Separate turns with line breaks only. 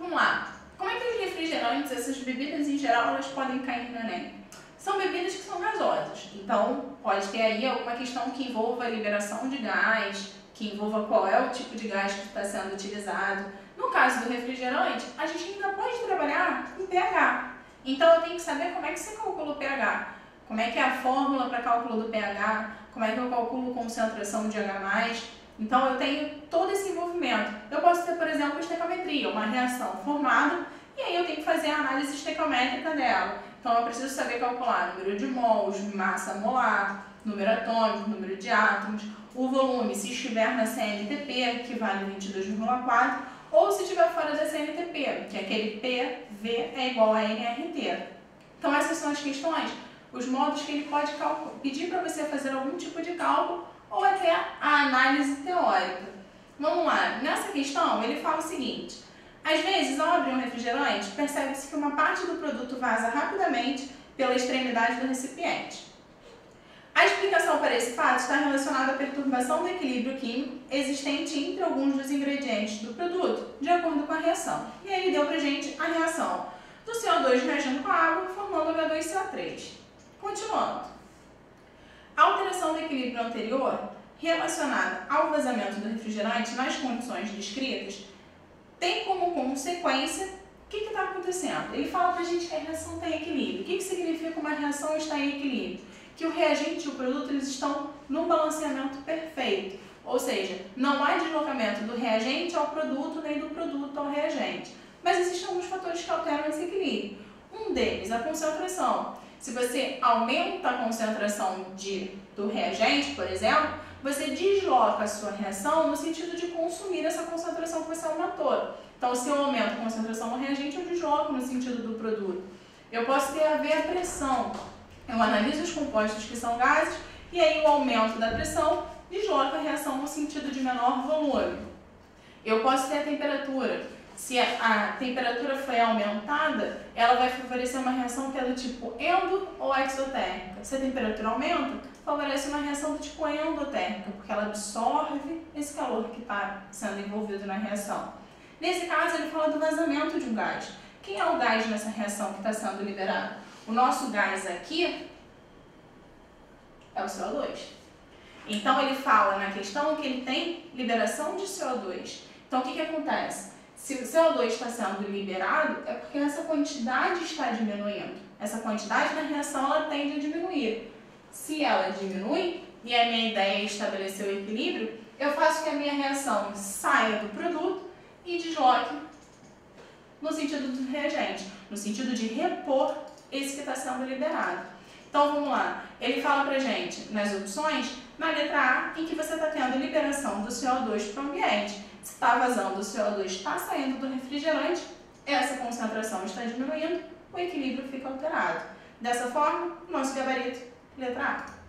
Vamos lá. Como é que os refrigerantes, essas bebidas em geral, elas podem cair no Enem? São bebidas que são gasosas, então pode ter aí alguma questão que envolva a liberação de gás, que envolva qual é o tipo de gás que está sendo utilizado. No caso do refrigerante, a gente ainda pode trabalhar em pH. Então eu tenho que saber como é que se calcula o pH, como é que é a fórmula para cálculo do pH, como é que eu calculo concentração de H+. Então eu tenho todo esse envolvimento. Eu posso ter, por exemplo, estequiometria, uma reação formada, e aí eu tenho que fazer a análise estequiométrica dela. Então eu preciso saber calcular número de mols, massa molar, número atômico, número de átomos, o volume, se estiver na CNTP, que vale 22,4, ou se estiver fora da CNTP, que é aquele PV é igual a NRT. Então essas são as questões, os modos que ele pode pedir para você fazer algum tipo de cálculo ou até a análise teórica. Vamos lá, nessa questão ele fala o seguinte: às vezes, ao abrir um refrigerante, percebe-se que uma parte do produto vaza rapidamente pela extremidade do recipiente. A explicação para esse fato está relacionada à perturbação do equilíbrio químico existente entre alguns dos ingredientes do produto, de acordo com a reação. E aí ele deu para a gente a reação do CO2 reagindo com a água, formando H2CO3. Continuando. A alteração do equilíbrio anterior, relacionada ao vazamento do refrigerante nas condições descritas, tem como consequência o que está acontecendo. Ele fala para a gente que a reação está em equilíbrio. O que significa uma reação está em equilíbrio? Que o reagente e o produto eles estão num balanceamento perfeito. Ou seja, não há deslocamento do reagente ao produto, nem do produto ao reagente. Mas existem alguns fatores que alteram esse equilíbrio. Um deles, a concentração. Se você aumenta a concentração do reagente, por exemplo, você desloca a sua reação no sentido de consumir essa concentração que você aumentou. Então, se eu aumento a concentração no reagente, eu desloco no sentido do produto. Eu posso ter a ver a pressão. Eu analiso os compostos que são gases e aí o aumento da pressão desloca a reação no sentido de menor volume. Eu posso ter a temperatura. Se a temperatura foi aumentada, ela vai favorecer uma reação que é do tipo endo ou exotérmica. Se a temperatura aumenta, favorece uma reação do tipo endotérmica, porque ela absorve esse calor que está sendo envolvido na reação. Nesse caso, ele fala do vazamento de um gás. Quem é o gás nessa reação que está sendo liberado? O nosso gás aqui é o CO2. Então, ele fala na questão que ele tem liberação de CO2. Então, o que acontece? Se o CO2 está sendo liberado, é porque essa quantidade está diminuindo. Essa quantidade na reação ela tende a diminuir. Se ela diminui, e a minha ideia é estabelecer o equilíbrio, eu faço que a minha reação saia do produto e desloque no sentido do reagente, no sentido de repor esse que está sendo liberado. Então vamos lá, ele fala pra gente nas opções, na letra A, em que você está tendo liberação do CO2 para o ambiente. Se está vazando o CO2, está saindo do refrigerante, essa concentração está diminuindo, o equilíbrio fica alterado. Dessa forma, nosso gabarito, letra A.